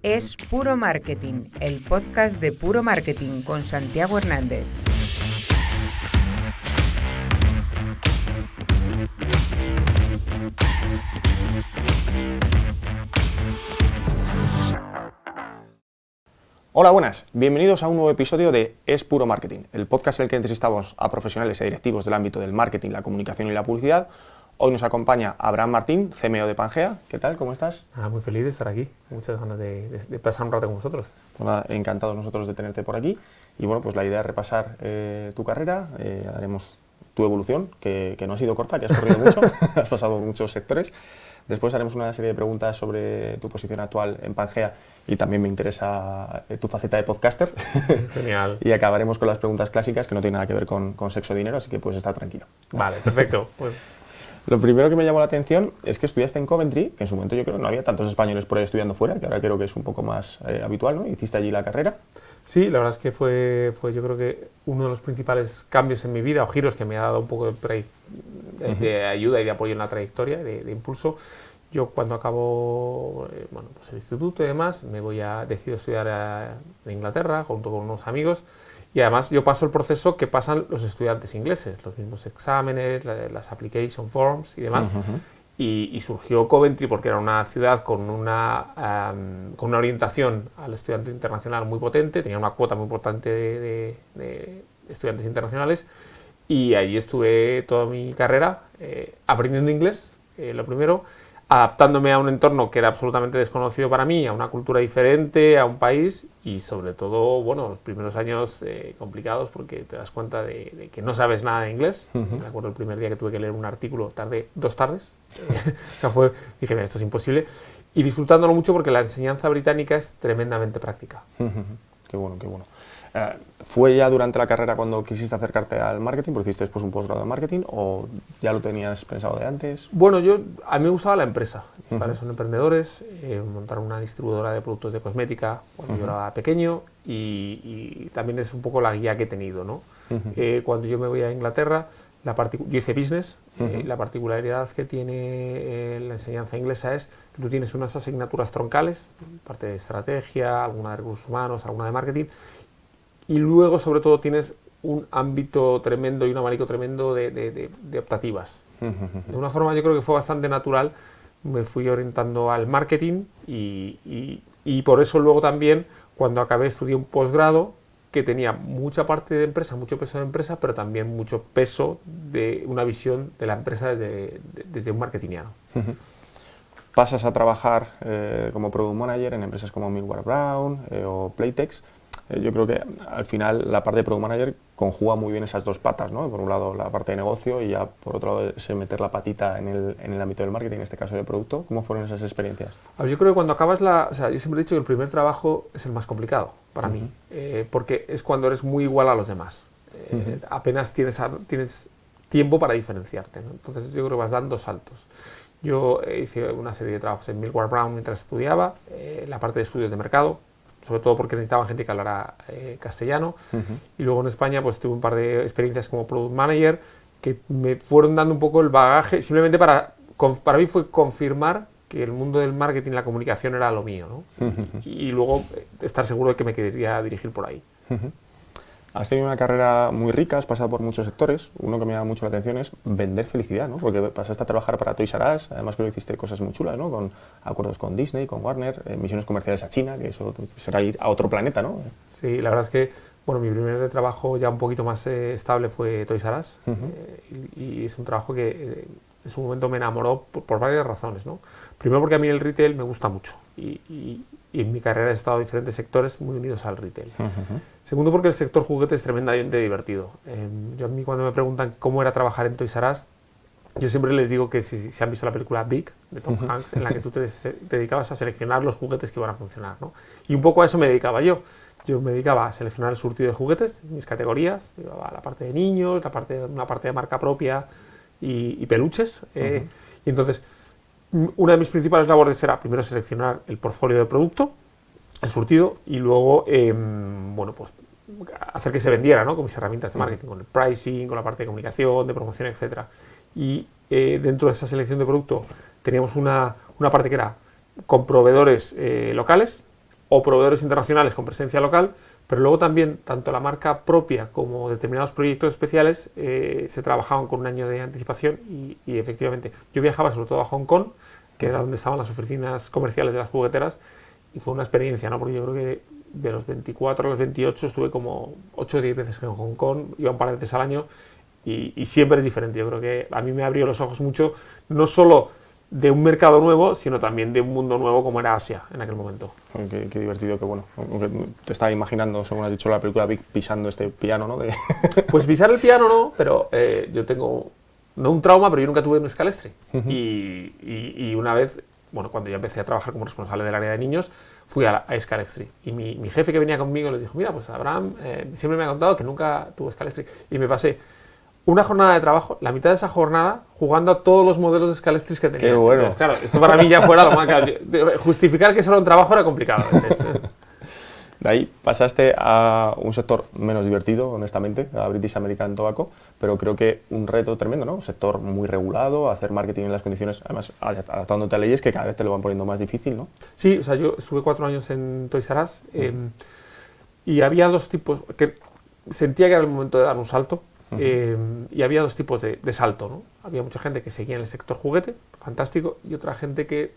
Es Puro Marketing, el podcast de Puro Marketing con Santiago Hernández. Hola, buenas. Bienvenidos a un nuevo episodio de Es Puro Marketing, el podcast en el que entrevistamos a profesionales y directivos del ámbito del marketing, la comunicación y la publicidad. Hoy nos acompaña Abraham Martín, CMO de Pangea. ¿Qué tal? ¿Cómo estás? Muy feliz de estar aquí. Muchas ganas de pasar un rato con vosotros. Pues nada, encantados nosotros de tenerte por aquí. Y bueno, pues la idea es repasar tu carrera. Haremos tu evolución, que no ha sido corta, que has corrido mucho, has pasado por muchos sectores. Después haremos una serie de preguntas sobre tu posición actual en Pangea y también me interesa tu faceta de podcaster. Genial. Y acabaremos con las preguntas clásicas que no tienen nada que ver con sexo o dinero, así que puedes estar tranquilo. Vale, perfecto. Pues... Lo primero que me llamó la atención es que estudiaste en Coventry, que en su momento yo creo que no había tantos españoles por ahí estudiando fuera, que ahora creo que es un poco más habitual, ¿no? Hiciste allí la carrera. Sí, la verdad es que fue yo creo que uno de los principales cambios en mi vida o giros que me ha dado un poco de ayuda y de apoyo en la trayectoria, de impulso. Yo cuando acabo pues el instituto y demás, decido estudiar en Inglaterra junto con unos amigos. Y además yo paso el proceso que pasan los estudiantes ingleses, los mismos exámenes, las application forms y demás. Y surgió Coventry porque era una ciudad con una orientación al estudiante internacional muy potente, tenía una cuota muy importante de estudiantes internacionales y allí estuve toda mi carrera aprendiendo inglés, lo primero, adaptándome a un entorno que era absolutamente desconocido para mí, a una cultura diferente, a un país y sobre todo, bueno, los primeros años complicados porque te das cuenta de que no sabes nada de inglés. Me acuerdo el primer día que tuve que leer un artículo, tardé 2 tardes. O sea, dije, mira, esto es imposible. Y disfrutándolo mucho porque la enseñanza británica es tremendamente práctica. Qué bueno, qué bueno. ¿Fue ya durante la carrera cuando quisiste acercarte al marketing? ¿Porque hiciste después un posgrado en marketing o ya lo tenías pensado de antes? Bueno, a mí me gustaba la empresa. Mis padres son emprendedores, montaron una distribuidora de productos de cosmética cuando yo era pequeño y también es un poco la guía que he tenido, ¿no? Cuando yo me voy a Inglaterra, yo hice business, la particularidad que tiene la enseñanza inglesa es que tú tienes unas asignaturas troncales, parte de estrategia, alguna de recursos humanos, alguna de marketing, y luego, sobre todo, tienes un ámbito tremendo y un abanico tremendo de optativas. De una forma, yo creo que fue bastante natural. Me fui orientando al marketing y por eso luego también, cuando acabé, estudié un posgrado que tenía mucha parte de empresa, mucho peso de empresa, pero también mucho peso de una visión de la empresa desde un marketingiano. Pasas a trabajar como Product Manager en empresas como Millward Brown o Playtex. Yo creo que al final la parte de Product Manager conjuga muy bien esas dos patas, ¿no? Por un lado la parte de negocio y ya por otro lado ese meter la patita en el ámbito del marketing, en este caso de producto. ¿Cómo fueron esas experiencias? Yo creo que cuando acabas yo siempre he dicho que el primer trabajo es el más complicado para mí, porque es cuando eres muy igual a los demás. Apenas tienes tiempo para diferenciarte, ¿no? Entonces yo creo que vas dando saltos. Yo hice una serie de trabajos en Millward Brown mientras estudiaba, la parte de estudios de mercado, sobre todo porque necesitaban gente que hablara castellano. Y luego en España pues tuve un par de experiencias como Product Manager que me fueron dando un poco el bagaje, simplemente para mí fue confirmar que el mundo del marketing y la comunicación era lo mío, ¿no? Y luego estar seguro de que me quería dirigir por ahí. Has tenido una carrera muy rica, has pasado por muchos sectores. Uno que me llama mucho la atención es vender felicidad, ¿no? Porque pasaste a trabajar para Toys R Us, además que lo hiciste cosas muy chulas, ¿no? Con acuerdos con Disney, con Warner, misiones comerciales a China, que eso será ir a otro planeta, ¿no? Sí, la verdad es que mi primer trabajo ya un poquito más estable fue Toys R Us, y es un trabajo que en su momento me enamoró por varias razones, ¿no? Primero porque a mí el retail me gusta mucho y en mi carrera he estado en diferentes sectores muy unidos al retail. Segundo, porque el sector juguete es tremendamente divertido. A mí cuando me preguntan cómo era trabajar en Toys R Us, yo siempre les digo que si han visto la película Big, de Tom Hanks, en la que tú te dedicabas a seleccionar los juguetes que iban a funcionar, ¿no? Y un poco a eso me dedicaba yo. Yo me dedicaba a seleccionar el surtido de juguetes, mis categorías, llevaba la parte de niños, una parte de marca propia y peluches. Y entonces, una de mis principales labores era primero seleccionar el portfolio de producto, el surtido, y luego pues hacer que se vendiera, ¿no? Con mis herramientas de marketing, con el pricing, con la parte de comunicación, de promoción, etcétera. Y dentro de esa selección de producto teníamos una parte que era con proveedores locales, o proveedores internacionales con presencia local, pero luego también tanto la marca propia como determinados proyectos especiales se trabajaban con un año de anticipación y efectivamente yo viajaba sobre todo a Hong Kong, que era donde estaban las oficinas comerciales de las jugueteras, y fue una experiencia, ¿no? Porque yo creo que de los 24 a los 28 estuve como 8 o 10 veces en Hong Kong, iba un par de veces al año y siempre es diferente. Yo creo que a mí me abrió los ojos mucho, no solo de un mercado nuevo, sino también de un mundo nuevo como era Asia en aquel momento. Qué divertido, qué bueno. Aunque te estaba imaginando, según has dicho la película, pisando este piano, ¿no? Pues pisar el piano no, pero yo tengo, no un trauma, pero yo nunca tuve un scalestri. Y una vez, bueno, cuando ya empecé a trabajar como responsable del área de niños, fui a Scalestri. Y mi jefe que venía conmigo les dijo, mira, pues Abraham siempre me ha contado que nunca tuvo Scalestri. Y me pasé una jornada de trabajo, la mitad de esa jornada, jugando a todos los modelos de Scalestris que tenía. ¡Qué bueno! Entonces, claro, esto para mí ya fuera lo más... Justificar que eso era un trabajo era complicado a veces. De ahí pasaste a un sector menos divertido, honestamente, a British American Tobacco, pero creo que un reto tremendo, ¿no? Un sector muy regulado, hacer marketing en las condiciones, además adaptándote a leyes que cada vez te lo van poniendo más difícil, ¿no? Sí, o sea, yo estuve 4 años en Toys R Us y había dos tipos, que sentía que era el momento de dar un salto. Y había dos tipos de salto, ¿no? Había mucha gente que seguía en el sector juguete, fantástico, y otra gente que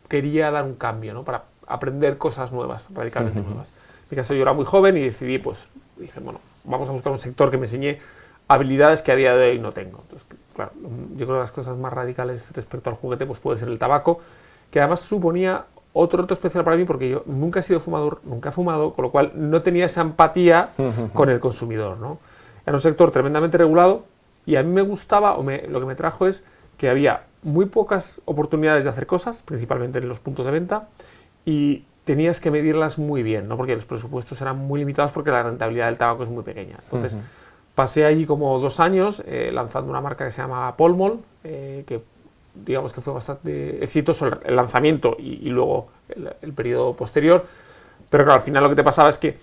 quería dar un cambio, ¿no? Para aprender cosas nuevas, radicalmente nuevas. En mi caso yo era muy joven y decidí, pues, dije, bueno, vamos a buscar un sector que me enseñe habilidades que a día de hoy no tengo. Entonces, claro, yo creo que las cosas más radicales respecto al juguete, pues puede ser el tabaco, que además suponía otro reto especial para mí porque yo nunca he sido fumador, nunca he fumado, con lo cual no tenía esa empatía con el consumidor, ¿no? Era un sector tremendamente regulado y a mí me gustaba, lo que me trajo es que había muy pocas oportunidades de hacer cosas, principalmente en los puntos de venta, y tenías que medirlas muy bien, ¿no? Porque los presupuestos eran muy limitados porque la rentabilidad del tabaco es muy pequeña. Entonces, pasé allí como 2 años lanzando una marca que se llama Pall Mall, que digamos que fue bastante exitoso el lanzamiento y luego el periodo posterior, pero claro, al final lo que te pasaba es que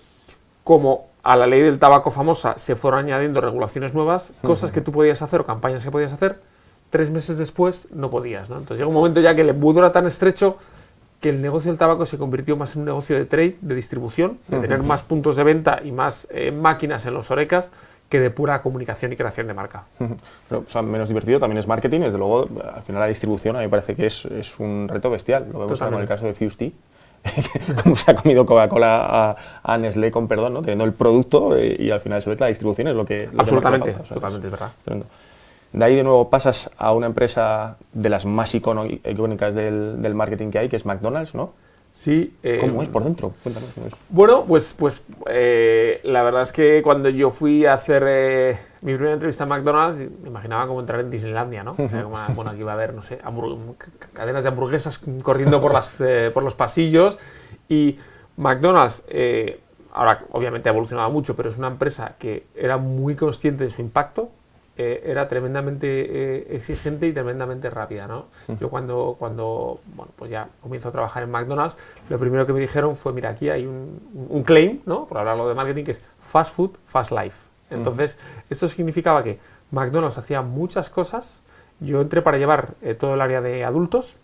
como a la ley del tabaco famosa se fueron añadiendo regulaciones nuevas, cosas que tú podías hacer o campañas que podías hacer, 3 meses después no podías, ¿no? Entonces llega un momento ya que el embudo era tan estrecho que el negocio del tabaco se convirtió más en un negocio de trade, de distribución, de tener más puntos de venta y más máquinas en los orecas que de pura comunicación y creación de marca. Pero, o sea, menos divertido también es marketing, desde luego, al final la distribución a mí me parece que es un reto bestial. Lo vemos ahora con el caso de Fuze Tea, como se ha comido Coca-Cola a Nestlé, con perdón, ¿no? Teniendo el producto y al final se ve que la distribución es lo que... Absolutamente, o sea, totalmente, es verdad. Tremendo. De ahí de nuevo pasas a una empresa de las más icónicas del marketing que hay, que es McDonald's, ¿no? Sí. ¿Cómo es por dentro? Cuéntanos. Bueno, pues la verdad es que cuando yo fui a hacer mi primera entrevista en McDonald's, me imaginaba como entrar en Disneylandia, ¿no? O sea, como, bueno, aquí va a haber, no sé, cadenas de hamburguesas corriendo por los pasillos. Y McDonald's, ahora obviamente ha evolucionado mucho, pero es una empresa que era muy consciente de su impacto. Era tremendamente exigente y tremendamente rápida, ¿no? Yo cuando bueno, pues ya comienzo a trabajar en McDonald's, lo primero que me dijeron fue, mira, aquí hay un claim, ¿no? Por hablarlo de marketing, que es fast food, fast life. Entonces, esto significaba que McDonald's hacía muchas cosas. Yo entré para llevar todo el área de adultos.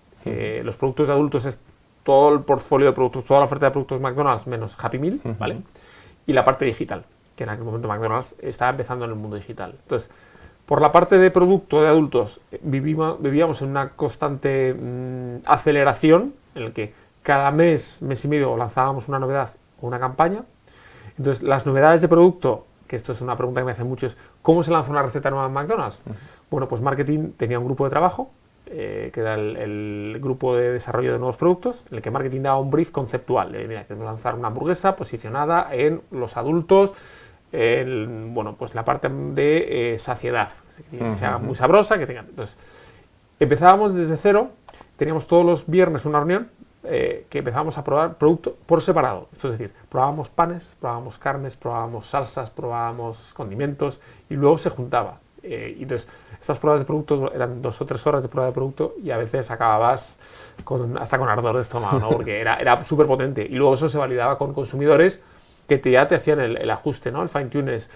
Los productos de adultos es todo el portfolio de productos, toda la oferta de productos McDonald's menos Happy Meal, ¿vale? Y la parte digital, que en aquel momento McDonald's estaba empezando en el mundo digital. Entonces, por la parte de producto de adultos, vivíamos en una constante aceleración en la que cada mes y medio lanzábamos una novedad o una campaña. Entonces, las novedades de producto, que esto es una pregunta que me hacen mucho, es ¿cómo se lanza una receta nueva en McDonald's? Bueno, pues marketing tenía un grupo de trabajo, que era el grupo de desarrollo de nuevos productos, en el que marketing daba un brief conceptual. Mira, queremos lanzar una hamburguesa posicionada en los adultos, bueno, pues la parte de saciedad, que sea muy sabrosa, que tenga. Entonces, empezábamos desde cero, teníamos todos los viernes una reunión que empezábamos a probar producto por separado. Esto es decir, probábamos panes, probábamos carnes, probábamos salsas, probábamos condimentos y luego se juntaba. Y entonces, estas pruebas de producto eran 2 o 3 horas de prueba de producto y a veces acababas hasta con ardor de estómago, ¿no? Porque era súper potente. Y luego eso se validaba con consumidores que ya te hacían el ajuste, ¿no? El fine tune es,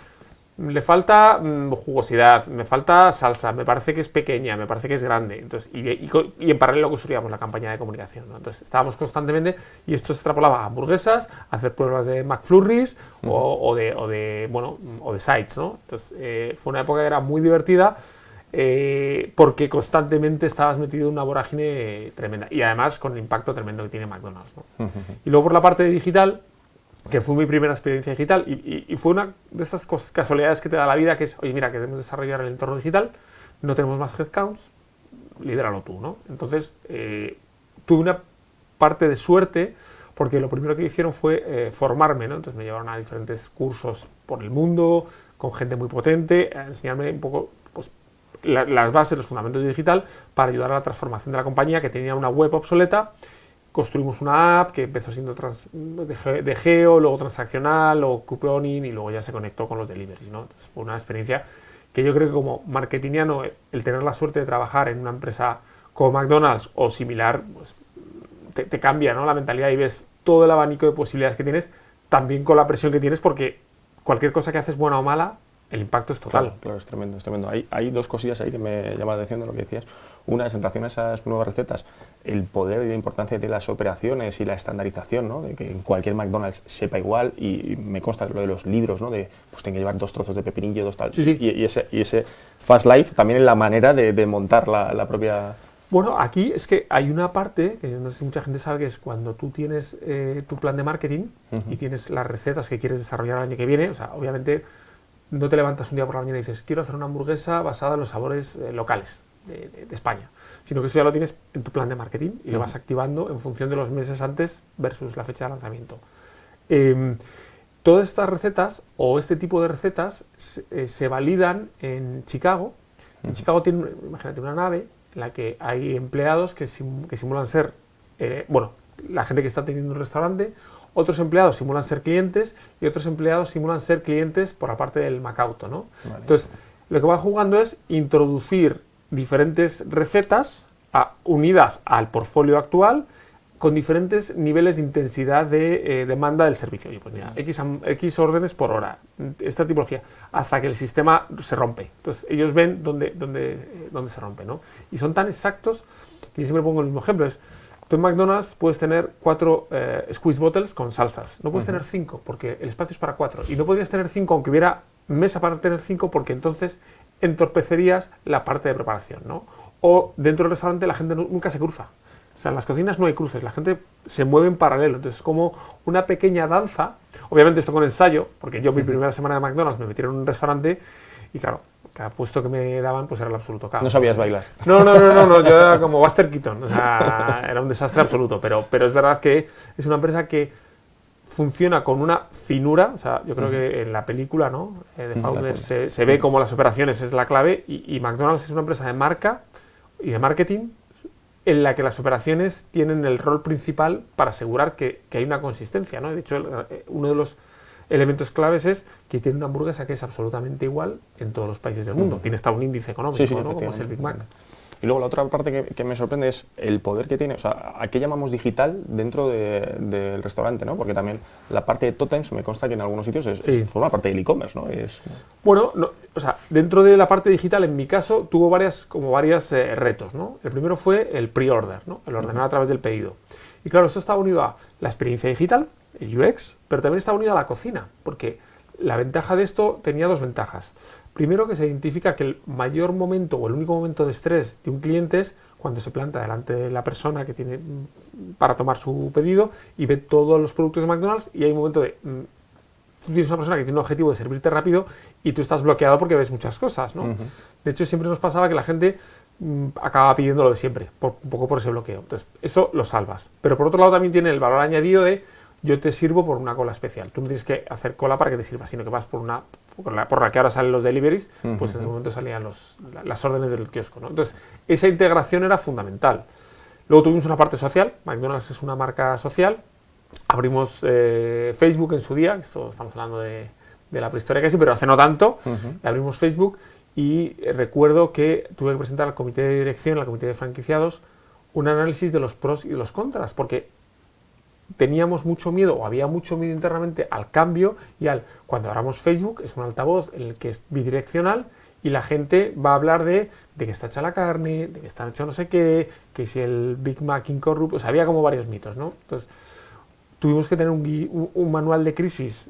le falta jugosidad, me falta salsa, me parece que es pequeña, me parece que es grande. Entonces, y en paralelo construíamos la campaña de comunicación, ¿no? Entonces estábamos constantemente, y esto se extrapolaba a hamburguesas, a hacer pruebas de McFlurries o de sites, ¿no? Entonces fue una época que era muy divertida porque constantemente estabas metido en una vorágine tremenda y además con el impacto tremendo que tiene McDonald's, ¿no? Y luego por la parte de digital, que fue mi primera experiencia digital y fue una de estas casualidades que te da la vida, que es, oye, mira, queremos desarrollar el entorno digital, no tenemos más headcounts, lidéralo tú, ¿no? Entonces, tuve una parte de suerte, porque lo primero que hicieron fue formarme, ¿no? Entonces me llevaron a diferentes cursos por el mundo, con gente muy potente, a enseñarme un poco, pues, las bases, los fundamentos de digital, para ayudar a la transformación de la compañía, que tenía una web obsoleta. Construimos una app que empezó siendo de geo, luego transaccional, luego couponing y luego ya se conectó con los deliveries, ¿no? Entonces fue una experiencia que yo creo que como marketingiano, el tener la suerte de trabajar en una empresa como McDonald's o similar, pues te cambia, ¿no? La mentalidad y ves todo el abanico de posibilidades que tienes, también con la presión que tienes, porque cualquier cosa que haces, buena o mala, el impacto es total. Claro, es tremendo, es tremendo. Hay dos cosillas ahí que me llaman la atención de lo que decías. Una es en relación a esas nuevas recetas, el poder y la importancia de las operaciones y la estandarización, ¿no? De que en cualquier McDonald's sepa igual, y me consta lo de los libros, ¿no? De pues tengo que llevar 2 trozos de pepinillo, 2 tal. Sí. Y ese fast life también en la manera de montar la propia... Bueno, aquí es que hay una parte, que no sé si mucha gente sabe, que es cuando tú tienes tu plan de marketing y tienes las recetas que quieres desarrollar el año que viene. O sea, obviamente no te levantas un día por la mañana y dices, quiero hacer una hamburguesa basada en los sabores locales de España, sino que eso ya lo tienes en tu plan de marketing y lo vas activando en función de los meses antes versus la fecha de lanzamiento. Todas estas recetas o este tipo de recetas se validan en Chicago. En Chicago tiene, imagínate, una nave en la que hay empleados que simulan ser, la gente que está teniendo un restaurante, otros empleados simulan ser clientes y otros empleados simulan ser clientes por la parte del Macauto, ¿no? Vale. Entonces, lo que van jugando es introducir diferentes recetas unidas al portfolio actual con diferentes niveles de intensidad de demanda del servicio. Y pues mira, X órdenes por hora, esta tipología, hasta que el sistema se rompe. Entonces, ellos ven dónde se rompe, ¿no? Y son tan exactos que yo siempre pongo el mismo ejemplo. Tú en McDonald's puedes tener 4 squeeze bottles con salsas. No puedes tener 5 porque el espacio es para 4. Y no podrías tener 5 aunque hubiera mesa para tener 5 porque entonces entorpecerías la parte de preparación, ¿no? O dentro del restaurante la gente nunca se cruza. O sea, en las cocinas no hay cruces, la gente se mueve en paralelo. Entonces es como una pequeña danza. Obviamente esto con ensayo, porque yo mi primera semana de McDonald's me metieron en un restaurante y claro, cada puesto que me daban pues era el absoluto caos. ¿No sabías bailar? No, yo era como Buster Keaton, o sea, era un desastre absoluto, pero es verdad que es una empresa que funciona con una finura, o sea, yo creo que en la película, ¿no? De Founders se ve como las operaciones es la clave y McDonald's es una empresa de marca y de marketing en la que las operaciones tienen el rol principal para asegurar que hay una consistencia, ¿no? De hecho, uno de los elementos claves es que tiene una hamburguesa que es absolutamente igual en todos los países del mundo. Tiene hasta un índice económico, ¿no? Como es el Big Mac. Y luego la otra parte que me sorprende es el poder que tiene, o sea, ¿a qué llamamos digital dentro del restaurante, ¿no? Porque también la parte de Totems me consta que en algunos sitios forma parte del e-commerce, ¿no? Bueno, o sea, dentro de la parte digital, en mi caso, tuvo varios retos, ¿no? El primero fue el pre-order, ¿no? El ordenar a través del pedido. Y claro, esto estaba unido a la experiencia digital, el UX, pero también estaba unido a la cocina, porque la ventaja de esto tenía 2 ventajas. Primero, que se identifica que el mayor momento o el único momento de estrés de un cliente es cuando se planta delante de la persona que tiene para tomar su pedido y ve todos los productos de McDonald's y hay un momento de... Tú tienes una persona que tiene un objetivo de servirte rápido y tú estás bloqueado porque ves muchas cosas, ¿no? De hecho, siempre nos pasaba que la gente acababa pidiendo lo de siempre, un poco por ese bloqueo. Entonces, eso lo salvas. Pero por otro lado también tiene el valor añadido de yo te sirvo por una cola especial. Tú no tienes que hacer cola para que te sirva, sino que vas por la que ahora salen los deliveries, pues en ese momento salían las órdenes del kiosco, ¿no? Entonces, esa integración era fundamental. Luego tuvimos una parte social. McDonald's es una marca social. Abrimos Facebook en su día, esto estamos hablando de la prehistoria casi, pero hace no tanto. Abrimos Facebook y recuerdo que tuve que presentar al comité de dirección, al comité de franquiciados, un análisis de los pros y de los contras, porque teníamos mucho miedo, o había mucho miedo internamente al cambio y cuando abramos Facebook es un altavoz en el que es bidireccional y la gente va a hablar de que está hecha la carne, de que está hecho no sé qué, que si el Big Mac incorrupto, o sea, había como varios mitos, ¿no? Entonces, tuvimos que tener un manual de crisis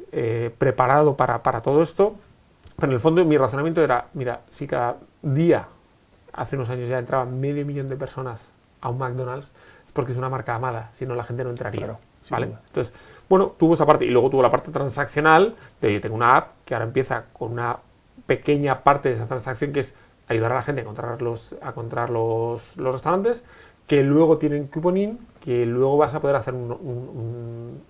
preparado para todo esto, pero en el fondo mi razonamiento era, mira, si cada día, hace unos años ya entraban 500.000 de personas a un McDonald's, es porque es una marca amada, si no la gente no entraría. Claro, ¿vale? Entonces, bueno, tuvo esa parte y luego tuvo la parte transaccional de yo tengo una app que ahora empieza con una pequeña parte de esa transacción que es ayudar a la gente a encontrar los restaurantes, que luego tienen cuponing, que luego vas a poder hacer un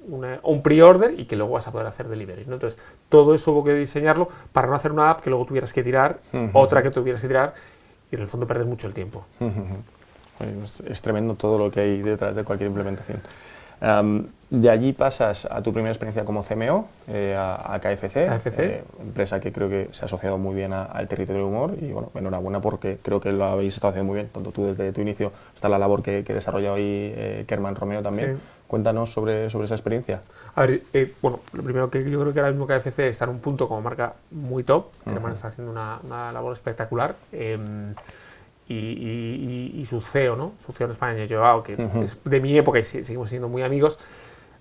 pre-order y que luego vas a poder hacer delivery, ¿no? Entonces, todo eso hubo que diseñarlo para no hacer una app que luego tuvieras que tirar, otra que tuvieras que tirar y en el fondo perder mucho el tiempo. Es tremendo todo lo que hay detrás de cualquier implementación. De allí pasas a tu primera experiencia como CMO, a KFC, empresa que creo que se ha asociado muy bien al territorio del humor y bueno, enhorabuena porque creo que lo habéis estado haciendo muy bien, tanto tú desde tu inicio hasta la labor que desarrolla hoy Kerman Romeo también. Sí. Cuéntanos sobre esa experiencia. A ver, bueno, lo primero que yo creo que ahora mismo KFC está en un punto como marca muy top, Kerman está haciendo una labor espectacular. Y su CEO, ¿no? Su CEO en España, Joao, que es de mi época y seguimos siendo muy amigos.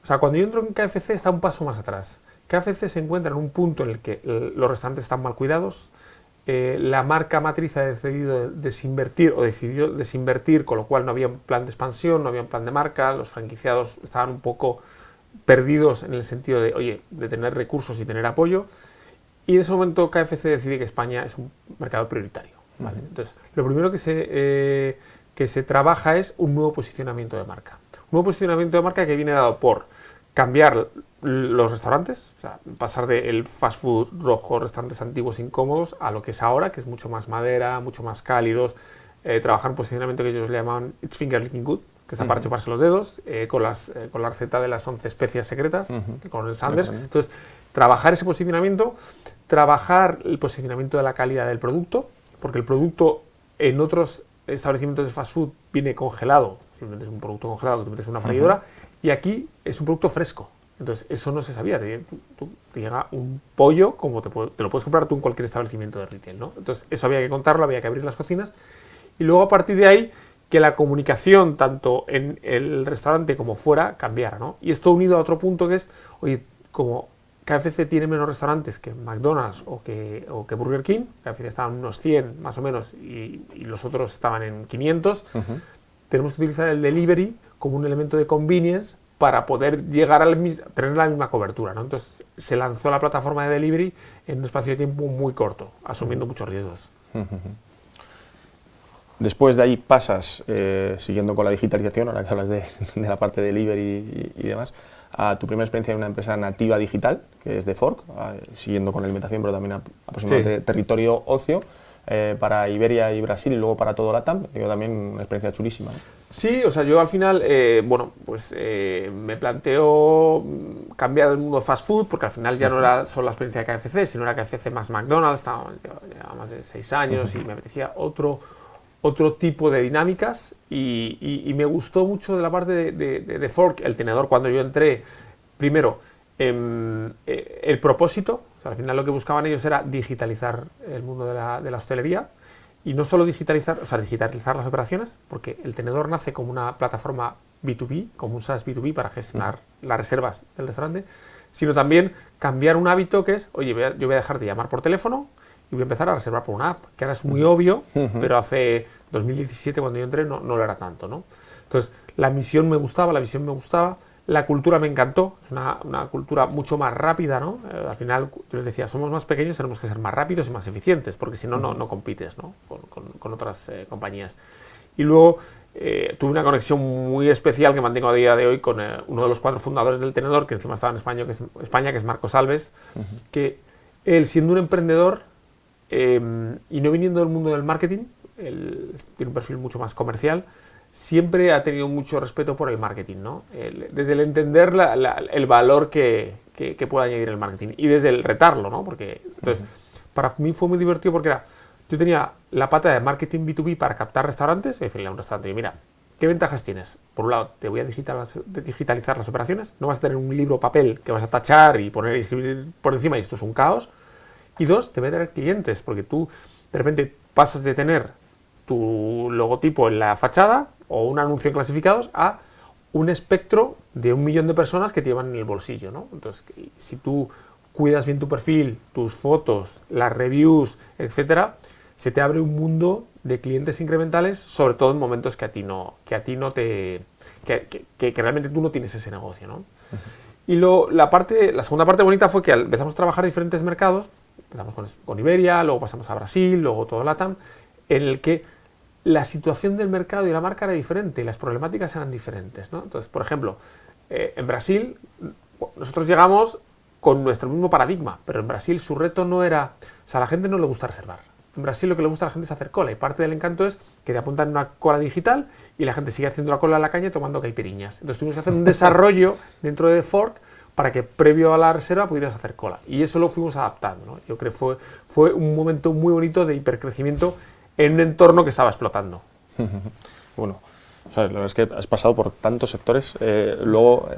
O sea, cuando yo entro en KFC está un paso más atrás. KFC se encuentra en un punto en el que los restaurantes están mal cuidados, la marca matriz ha decidido desinvertir, con lo cual no había un plan de expansión, no había un plan de marca, los franquiciados estaban un poco perdidos en el sentido de, oye, de tener recursos y tener apoyo. Y en ese momento KFC decide que España es un mercado prioritario. ¿Vale? Entonces, lo primero que se trabaja es un nuevo posicionamiento de marca. Un nuevo posicionamiento de marca que viene dado por cambiar los restaurantes, o sea, pasar del fast food rojo, restaurantes antiguos incómodos, a lo que es ahora, que es mucho más madera, mucho más cálidos, trabajar un posicionamiento que ellos le llaman It's Finger Licking Good, que está para chuparse los dedos, con la receta de las 11 especias secretas, con el Sanders. Entonces, trabajar ese posicionamiento, trabajar el posicionamiento de la calidad del producto, porque el producto en otros establecimientos de fast food viene congelado, simplemente es un producto congelado que tú metes en una freidora, y aquí es un producto fresco. Entonces, eso no se sabía. Te llega un pollo como te lo puedes comprar tú en cualquier establecimiento de retail, ¿no? Entonces, eso había que contarlo, había que abrir las cocinas, y luego a partir de ahí, que la comunicación, tanto en el restaurante como fuera, cambiara, ¿no? Y esto unido a otro punto que es, oye, como KFC tiene menos restaurantes que McDonald's o que Burger King, KFC estaban unos 100 más o menos y los otros estaban en 500, tenemos que utilizar el delivery como un elemento de convenience para poder llegar tener la misma cobertura, ¿no? Entonces se lanzó la plataforma de delivery en un espacio de tiempo muy corto, asumiendo muchos riesgos. Después de ahí pasas, siguiendo con la digitalización, ahora que hablas de la parte de delivery y demás, a tu primera experiencia en una empresa nativa digital, que es TheFork, siguiendo con la alimentación, pero también aproximadamente territorio ocio, para Iberia y Brasil y luego para todo LATAM. Digo, también una experiencia chulísima, ¿no? Sí, o sea, yo al final, me planteo cambiar el mundo fast food, porque al final ya no era solo la experiencia de KFC, sino era KFC más McDonald's, estaba más de 6 años y me apetecía otro tipo de dinámicas y me gustó mucho de la parte de Fork, el tenedor, cuando yo entré, primero, el propósito, o sea, al final lo que buscaban ellos era digitalizar el mundo de la hostelería y no solo digitalizar las operaciones, porque el tenedor nace como una plataforma B2B, como un SaaS B2B para gestionar las reservas del restaurante, sino también cambiar un hábito que es, oye, yo voy a dejar de llamar por teléfono y voy a empezar a reservar por una app, que ahora es muy obvio, pero hace 2017 cuando yo entré no lo era tanto, ¿no? Entonces, la misión me gustaba, la visión me gustaba, la cultura me encantó, es una cultura mucho más rápida, ¿no? Al final, yo les decía, somos más pequeños, tenemos que ser más rápidos y más eficientes, porque si no, no compites, ¿no? Con otras compañías. Y luego tuve una conexión muy especial que mantengo a día de hoy con uno de los 4 fundadores del tenedor, que encima estaba en España, que es Marcos Alves, que él, siendo un emprendedor, y no viniendo del mundo del marketing, él tiene un perfil mucho más comercial, siempre ha tenido mucho respeto por el marketing, ¿no? Desde el entender el valor que puede añadir el marketing y desde el retarlo, ¿no? Porque, entonces, para mí fue muy divertido porque yo tenía la pata de marketing B2B para captar restaurantes y decirle a un restaurante, mira, ¿qué ventajas tienes? Por un lado, te voy a digitalizar las operaciones, no vas a tener un libro papel que vas a tachar y poner y escribir por encima y esto es un caos. Y dos, te voy a tener clientes, porque tú de repente pasas de tener tu logotipo en la fachada o un anuncio en clasificados a un espectro de 1 millón de personas que te llevan en el bolsillo, ¿no? Entonces, si tú cuidas bien tu perfil, tus fotos, las reviews, etcétera, se te abre un mundo de clientes incrementales, sobre todo en momentos que realmente tú no tienes ese negocio, ¿no? Y la segunda parte bonita fue que empezamos a trabajar en diferentes mercados, empezamos con Iberia, luego pasamos a Brasil, luego todo LATAM, en el que la situación del mercado y la marca era diferente y las problemáticas eran diferentes, ¿no? Entonces, por ejemplo, en Brasil nosotros llegamos con nuestro mismo paradigma, pero en Brasil su reto no era, o sea, a la gente no le gusta reservar. En Brasil lo que le gusta a la gente es hacer cola y parte del encanto es que te apuntan en una cola digital y la gente sigue haciendo la cola en la calle tomando caipiriñas. Entonces tuvimos que hacer un desarrollo dentro de Fork para que previo a la reserva pudieras hacer cola. Y eso lo fuimos adaptando, ¿no? Yo creo que fue un momento muy bonito de hipercrecimiento en un entorno que estaba explotando. Bueno, o sea, la verdad es que has pasado por tantos sectores, luego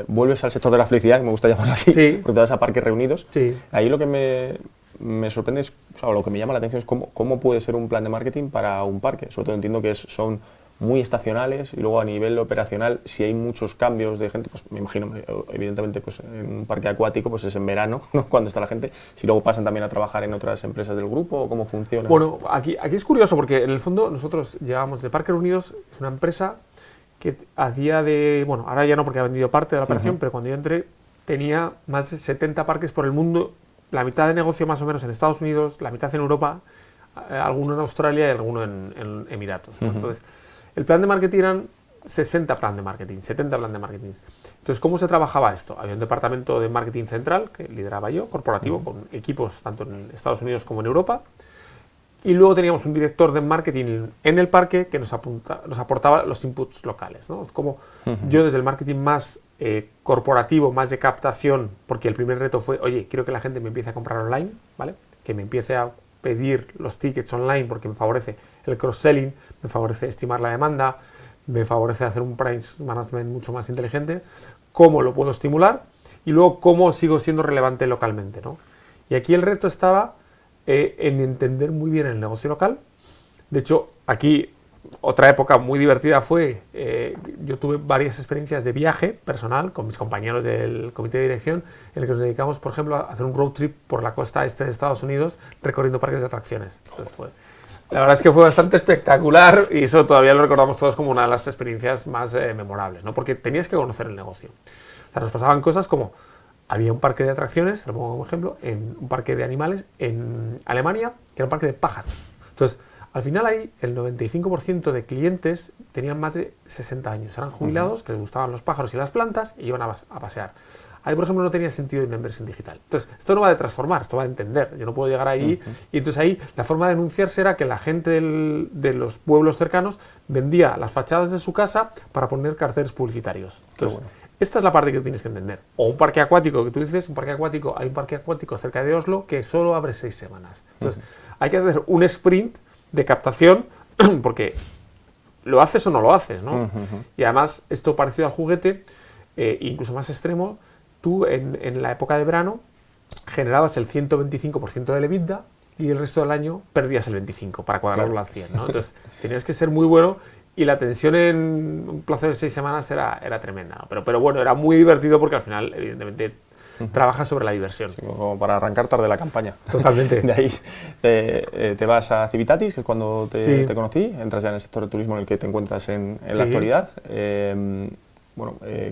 vuelves al sector de la felicidad, que me gusta llamarlo así, sí. porque te vas a Parques Reunidos. Sí. Ahí lo que me sorprende es, o sea, lo que me llama la atención es cómo puede ser un plan de marketing para un parque. Sobre todo entiendo que son muy estacionales y luego a nivel operacional, si hay muchos cambios de gente, pues me imagino, evidentemente, pues en un parque acuático pues es en verano, ¿no? Cuando está la gente, si luego pasan también a trabajar en otras empresas del grupo o cómo funciona. Bueno, aquí es curioso porque en el fondo nosotros llegábamos de Parques Reunidos, es una empresa que a día de, bueno, ahora ya no porque ha vendido parte de la operación, pero cuando yo entré tenía más de 70 parques por el mundo, la mitad de negocio más o menos en Estados Unidos, la mitad en Europa, alguno en Australia y alguno en Emiratos, ¿no? Entonces, el plan de marketing eran 60 plan de marketing, 70 plan de marketing. Entonces, ¿cómo se trabajaba esto? Había un departamento de marketing central que lideraba yo, corporativo, con equipos tanto en Estados Unidos como en Europa. Y luego teníamos un director de marketing en el parque que nos aportaba los inputs locales, ¿no? Como yo desde el marketing más corporativo, más de captación, porque el primer reto fue, oye, quiero que la gente me empiece a comprar online, ¿vale? Que me empiece a pedir los tickets online porque me favorece el cross-selling, me favorece estimar la demanda, me favorece hacer un price management mucho más inteligente, cómo lo puedo estimular y luego cómo sigo siendo relevante localmente, ¿no? Y aquí el reto estaba en entender muy bien el negocio local. De hecho, aquí otra época muy divertida fue, yo tuve varias experiencias de viaje personal con mis compañeros del comité de dirección en el que nos dedicamos, por ejemplo, a hacer un road trip por la costa este de Estados Unidos recorriendo parques de atracciones. Entonces la verdad es que fue bastante espectacular y eso todavía lo recordamos todos como una de las experiencias más memorables, ¿no? Porque tenías que conocer el negocio. O sea, nos pasaban cosas como, había un parque de atracciones, lo pongo como ejemplo, un parque de animales en Alemania, que era un parque de pájaros. Entonces, al final ahí el 95% de clientes tenían más de 60 años, eran jubilados que les gustaban los pájaros y las plantas y iban a pasear. Ahí, por ejemplo, no tenía sentido una inversión digital. Entonces, esto no va de transformar, esto va de entender. Yo no puedo llegar ahí y entonces ahí la forma de anunciarse era que la gente de los pueblos cercanos vendía las fachadas de su casa para poner carteles publicitarios. Entonces, esta es la parte que tú tienes que entender. O un parque acuático que tú dices, hay un parque acuático cerca de Oslo que solo abre 6 semanas. Entonces, hay que hacer un sprint de captación porque lo haces o no lo haces, ¿no? Y además, esto parecido al juguete, incluso más extremo, tú en la época de verano generabas el 125% del EBITDA y el resto del año perdías el 25% para cuadrarlo al 100, ¿no? Entonces, tenías que ser muy bueno y la tensión en un plazo de 6 semanas era tremenda, ¿no? Pero bueno, era muy divertido porque al final, evidentemente, trabajas sobre la diversión. Sí, como para arrancar tarde la campaña. Totalmente. De ahí te vas a Civitatis, que es cuando te conocí, entras ya en el sector de turismo en el que te encuentras en la actualidad.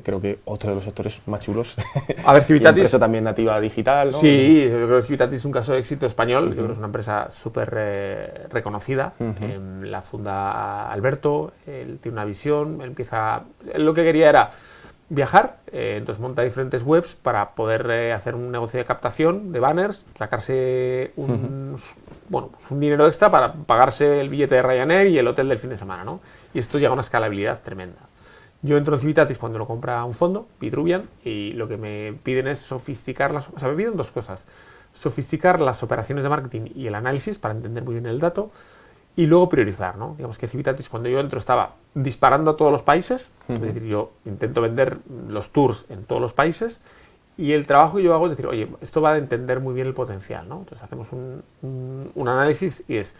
Creo que otro de los sectores más chulos. A ver, Civitatis. Empresa también nativa digital, ¿no? Sí, yo creo que Civitatis es un caso de éxito español. Yo creo que es una empresa súper reconocida. La funda Alberto, él tiene una visión, él lo que quería era viajar, entonces monta diferentes webs para poder hacer un negocio de captación de banners, sacarse un dinero extra para pagarse el billete de Ryanair y el hotel del fin de semana, ¿no? Y esto llega a una escalabilidad tremenda. Yo entro en Civitatis cuando lo compra un fondo, Vitruvian, y lo que me piden es sofisticar me piden 2 cosas. Sofisticar las operaciones de marketing y el análisis para entender muy bien el dato y luego priorizar, ¿no? Digamos que Civitatis, cuando yo entro, estaba disparando a todos los países, es decir, yo intento vender los tours en todos los países, y el trabajo que yo hago es decir, oye, esto va a entender muy bien el potencial, ¿no? Entonces hacemos un análisis y es,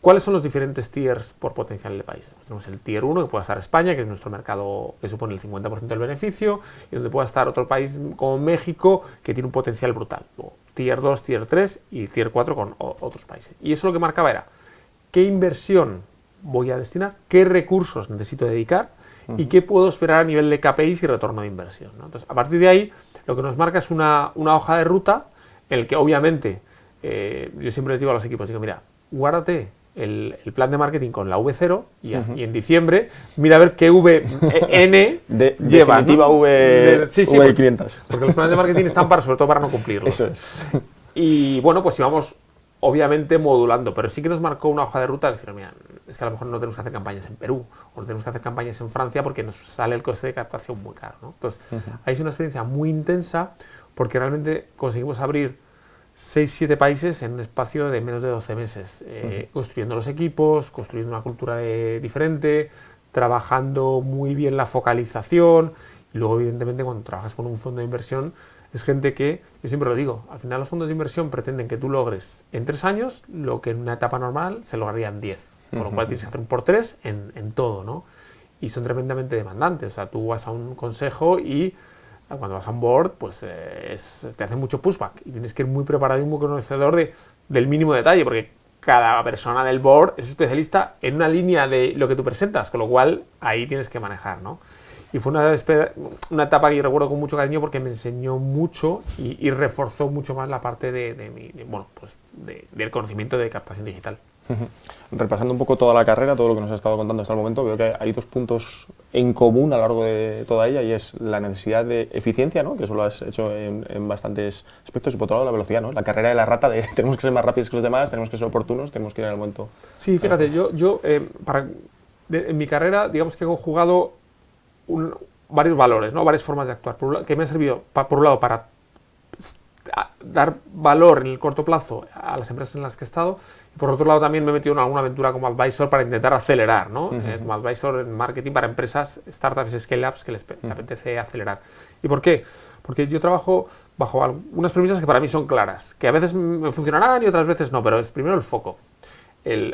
¿cuáles son los diferentes tiers por potencial de países? Pues tenemos el tier 1, que puede estar España, que es nuestro mercado que supone el 50% del beneficio, y donde pueda estar otro país como México, que tiene un potencial brutal. Luego, tier 2, tier 3 y tier 4 con otros países. Y eso lo que marcaba era, ¿qué inversión voy a destinar? ¿Qué recursos necesito dedicar? ¿Y qué puedo esperar a nivel de KPIs y retorno de inversión, ¿no? Entonces, a partir de ahí, lo que nos marca es una hoja de ruta en el que, obviamente, yo siempre les digo a los equipos, digo, mira, guárdate el plan de marketing con la V0 y en diciembre mira a ver qué VN lleva. Definitiva, ¿no? V porque, 500. porque los planes de marketing están sobre todo para no cumplirlos. Eso es. Y bueno, pues si vamos obviamente modulando, pero sí que nos marcó una hoja de ruta de decir, mira, es que a lo mejor no tenemos que hacer campañas en Perú o no tenemos que hacer campañas en Francia porque nos sale el coste de captación muy caro, ¿no? Entonces, ahí es una experiencia muy intensa porque realmente conseguimos abrir 6-7 países en un espacio de menos de 12 meses, construyendo los equipos, construyendo una cultura diferente, trabajando muy bien la focalización y luego, evidentemente, cuando trabajas con un fondo de inversión, es gente que, yo siempre lo digo, al final los fondos de inversión pretenden que tú logres en 3 años lo que en una etapa normal se lograría en 10, con lo cual tienes que hacer un por 3 en todo, ¿no? Y son tremendamente demandantes, o sea, tú vas a un consejo y cuando vas a un board, pues te hacen mucho pushback y tienes que ir muy preparado y muy conocedor del mínimo detalle, porque cada persona del board es especialista en una línea de lo que tú presentas, con lo cual ahí tienes que manejar, ¿no? Y fue una etapa que yo recuerdo con mucho cariño porque me enseñó mucho y reforzó mucho más la parte del conocimiento de captación digital. Repasando un poco toda la carrera, todo lo que nos has estado contando hasta el momento, veo que hay 2 puntos en común a lo largo de toda ella y es la necesidad de eficiencia, ¿no? Que eso lo has hecho en bastantes aspectos, y por otro lado la velocidad, ¿no? La carrera de la rata de tenemos que ser más rápidos que los demás, tenemos que ser oportunos, tenemos que ir al momento. Sí, fíjate, en mi carrera, digamos que he conjugado varios valores, ¿no? Varias formas de actuar, que me han servido, por un lado, para dar valor en el corto plazo a las empresas en las que he estado, y por otro lado también me he metido en alguna aventura como advisor para intentar acelerar, ¿no? Como advisor en marketing para empresas, startups y scale-ups que les apetece acelerar. ¿Y por qué? Porque yo trabajo bajo unas premisas que para mí son claras, que a veces me funcionarán y otras veces no, pero es primero el foco.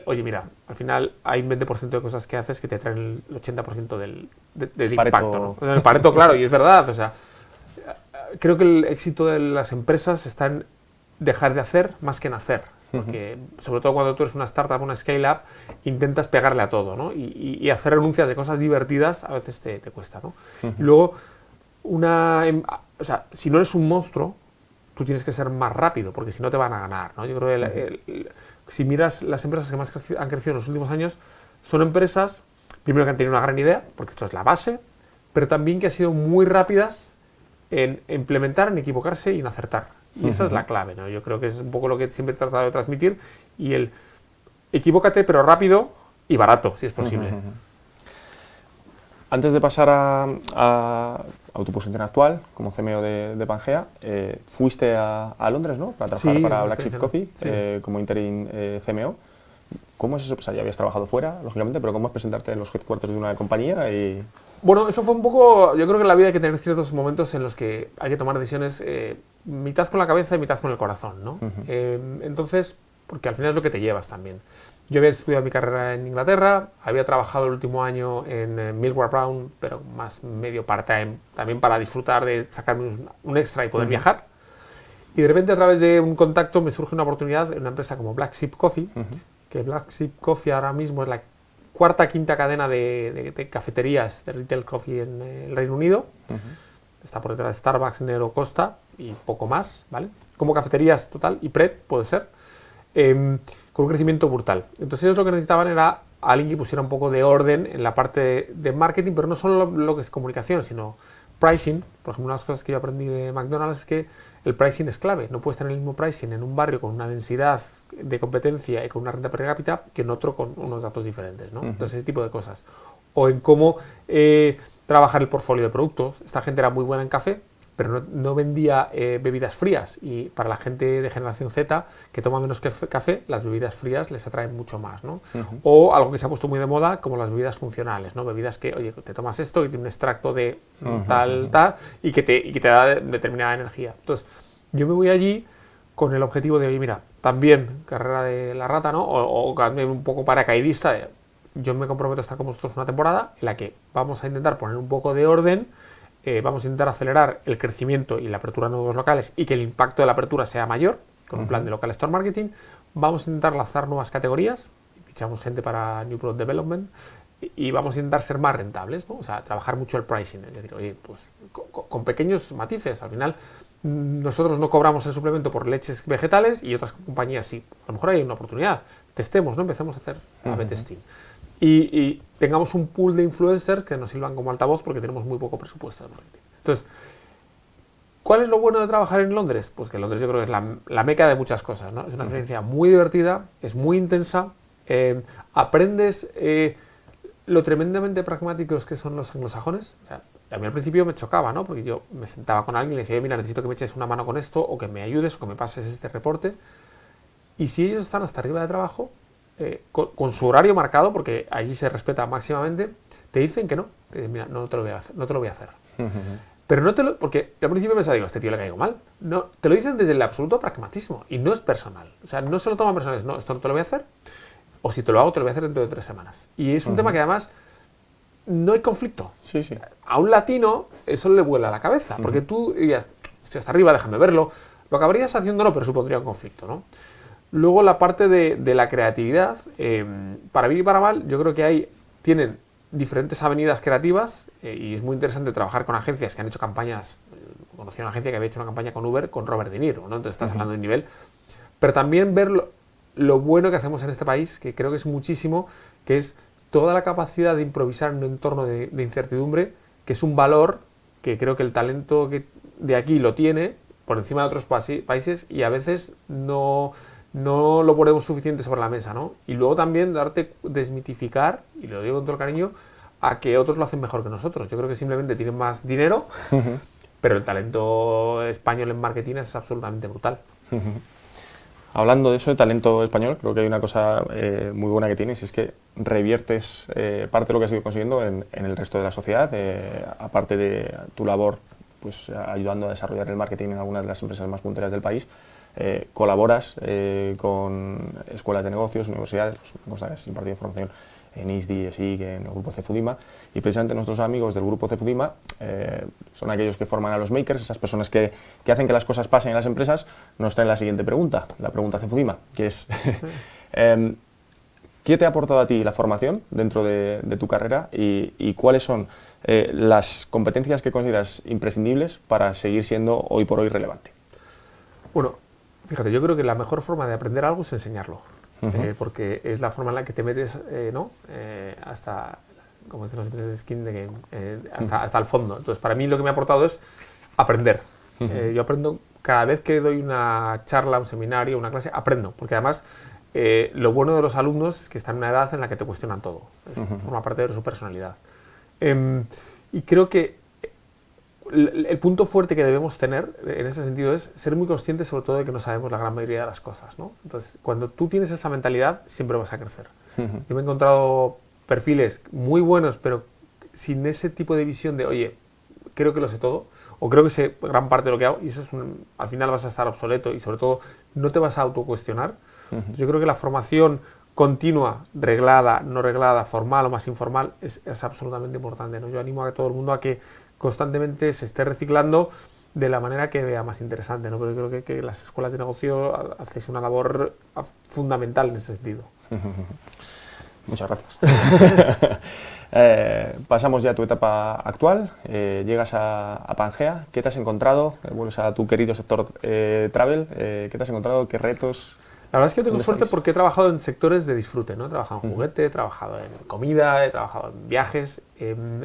Oye, mira, al final hay un 20% de cosas que haces que te traen el 80% del impacto, ¿no? O sea, el Pareto, claro, y es verdad, o sea, creo que el éxito de las empresas está en dejar de hacer más que en hacer, porque sobre todo cuando tú eres una startup, una scale-up, intentas pegarle a todo, ¿no? Y hacer renuncias de cosas divertidas a veces te cuesta, ¿no? Y luego, o sea, si no eres un monstruo, tú tienes que ser más rápido, porque si no te van a ganar, ¿no? Yo creo que si miras las empresas que más han crecido en los últimos años, son empresas, primero, que han tenido una gran idea, porque esto es la base, pero también que han sido muy rápidas en implementar, en equivocarse y en acertar. Y esa es la clave, ¿no? Yo creo que es un poco lo que siempre he tratado de transmitir, y equivócate, pero rápido y barato, si es posible. Antes de pasar a tu posición actual como CMO de Pangea, fuiste a Londres, ¿no? Para trabajar para Black Sheep Coffee, como interim CMO. ¿Cómo es eso? Pues ya habías trabajado fuera, lógicamente, pero ¿cómo es presentarte en los headquarters de una compañía? Bueno, eso fue un poco... Yo creo que en la vida hay que tener ciertos momentos en los que hay que tomar decisiones mitad con la cabeza y mitad con el corazón, ¿no? Entonces, porque al final es lo que te llevas también. Yo había estudiado mi carrera en Inglaterra, había trabajado el último año en Milward Brown, pero más medio part-time, también para disfrutar de sacarme un extra y poder viajar. Y de repente, a través de un contacto, me surge una oportunidad en una empresa como Black Sheep Coffee, que Black Sheep Coffee ahora mismo es la quinta cadena de cafeterías de retail coffee en el Reino Unido. Está por detrás de Starbucks, Nero, Costa y poco más, ¿vale? Como cafeterías total y Pret, puede ser. Con un crecimiento brutal. Entonces ellos lo que necesitaban era alguien que pusiera un poco de orden en la parte de marketing, pero no solo lo que es comunicación, sino pricing. Por ejemplo, una de las cosas que yo aprendí de McDonald's es que el pricing es clave. No puedes tener el mismo pricing en un barrio con una densidad de competencia y con una renta per cápita que en otro con unos datos diferentes, ¿no? Entonces, ese tipo de cosas. O en cómo trabajar el portfolio de productos. Esta gente era muy buena en café, pero no vendía bebidas frías, y para la gente de generación Z que toma menos café, las bebidas frías les atraen mucho más, ¿no? O algo que se ha puesto muy de moda, como las bebidas funcionales, ¿no? Bebidas que, oye, te tomas esto, que tiene un extracto de tal, y que te da determinada energía. Entonces, yo me voy allí con el objetivo de, oye, mira, también carrera de la rata, ¿no? O también un poco paracaidista. Yo me comprometo a estar con vosotros una temporada en la que vamos a intentar poner un poco de orden. Vamos a intentar acelerar el crecimiento y la apertura de nuevos locales y que el impacto de la apertura sea mayor, con un plan de local store marketing. Vamos a intentar lanzar nuevas categorías, fichamos gente para New Product Development y vamos a intentar ser más rentables, ¿no? O sea, trabajar mucho el pricing, es decir, oye, pues con pequeños matices. Al final, nosotros no cobramos el suplemento por leches vegetales y otras compañías sí. A lo mejor hay una oportunidad. Testemos, ¿no? Empecemos a hacer A/B testing. Y tengamos un pool de influencers que nos sirvan como altavoz porque tenemos muy poco presupuesto de marketing. Entonces, ¿cuál es lo bueno de trabajar en Londres? Pues que Londres yo creo que es la meca de muchas cosas, ¿no? Es una experiencia muy divertida, es muy intensa, aprendes lo tremendamente pragmáticos que son los anglosajones. O sea, a mí al principio me chocaba, ¿no? Porque yo me sentaba con alguien y le decía, mira, necesito que me eches una mano con esto, o que me ayudes, o que me pases este reporte. Y si ellos están hasta arriba de trabajo, con su horario marcado, porque allí se respeta máximamente, te dicen que no. Mira, no te lo voy a hacer. Pero porque al principio pensaba, digo, a este tío le caigo mal. No, te lo dicen desde el absoluto pragmatismo y no es personal. O sea, no se lo toman personales. No, esto no te lo voy a hacer. O si te lo hago, te lo voy a hacer dentro de 3 semanas. Y es un tema que además no hay conflicto. Sí, sí. A un latino eso le vuela a la cabeza, porque tú dirías, estoy hasta arriba, déjame verlo. Lo acabarías haciéndolo, pero supondría un conflicto, ¿no? Luego la parte de la creatividad, para bien y para mal, yo creo que tienen diferentes avenidas creativas, y es muy interesante trabajar con agencias que han hecho campañas. Conocí una agencia que había hecho una campaña con Uber con Robert De Niro, ¿no? Entonces estás hablando de nivel. Pero también ver lo bueno que hacemos en este país, que creo que es muchísimo, que es toda la capacidad de improvisar en un entorno de incertidumbre, que es un valor que creo que el talento de aquí lo tiene por encima de otros países, y a veces no lo ponemos suficiente sobre la mesa, ¿no? Y luego también desmitificar, y lo digo con todo el cariño, a que otros lo hacen mejor que nosotros. Yo creo que simplemente tienen más dinero, pero el talento español en marketing es absolutamente brutal. Hablando de eso, de talento español, creo que hay una cosa muy buena que tienes, y es que reviertes parte de lo que has ido consiguiendo en el resto de la sociedad, aparte de tu labor pues, ayudando a desarrollar el marketing en algunas de las empresas más punteras del país. Colaboras con escuelas de negocios, universidades, pues, has impartido formación en ISDI, ESIC, en el grupo Cefudima, y precisamente nuestros amigos del grupo Cefudima son aquellos que forman a los makers, esas personas que hacen que las cosas pasen en las empresas. Nos traen la siguiente pregunta, la pregunta Cefudima, que es ¿qué te ha aportado a ti la formación dentro de tu carrera, y cuáles son las competencias que consideras imprescindibles para seguir siendo hoy por hoy relevante? Bueno, fíjate, yo creo que la mejor forma de aprender algo es enseñarlo, porque es la forma en la que te metes, ¿no? Hasta, como dicen los empresas de skin the game, hasta el fondo. Entonces, para mí lo que me ha aportado es aprender. Yo aprendo cada vez que doy una charla, un seminario, una clase, aprendo, porque además lo bueno de los alumnos es que están en una edad en la que te cuestionan todo. Forma parte de su personalidad. Y creo que el punto fuerte que debemos tener en ese sentido es ser muy conscientes, sobre todo, de que no sabemos la gran mayoría de las cosas, ¿no? Entonces, cuando tú tienes esa mentalidad, siempre vas a crecer. Yo me he encontrado perfiles muy buenos, pero sin ese tipo de visión de, oye, creo que lo sé todo, o creo que sé gran parte de lo que hago, y eso al final vas a estar obsoleto, y sobre todo no te vas a autocuestionar. Yo creo que la formación continua, reglada, no reglada, formal o más informal, es absolutamente importante, ¿no? Yo animo a todo el mundo a que constantemente se esté reciclando de la manera que vea más interesante, ¿no? Pero yo creo que las escuelas de negocio hacéis una labor fundamental en ese sentido. Muchas gracias. Pasamos ya a tu etapa actual, llegas a Pangea. ¿Qué te has encontrado? Vuelves a tu querido sector travel. ¿Qué te has encontrado? ¿Qué retos? La verdad es que tengo suerte porque he trabajado en sectores de disfrute, ¿no? He trabajado en juguete, he trabajado en comida, he trabajado en viajes.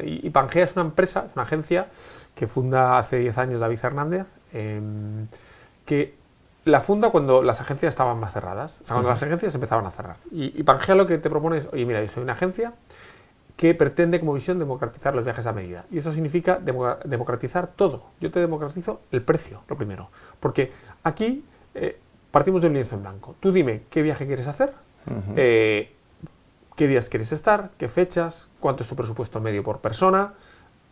Y Pangea es una empresa, es una agencia que funda hace 10 años David Hernández, que la funda cuando las agencias estaban más cerradas, o sea, cuando las agencias empezaban a cerrar. Y Pangea lo que te propone es, oye, mira, yo soy una agencia que pretende como visión democratizar los viajes a medida. Y eso significa democratizar todo. Yo te democratizo el precio, lo primero. Porque aquí partimos de un lienzo en blanco. Tú dime qué viaje quieres hacer, qué días quieres estar, qué fechas, cuánto es tu presupuesto medio por persona,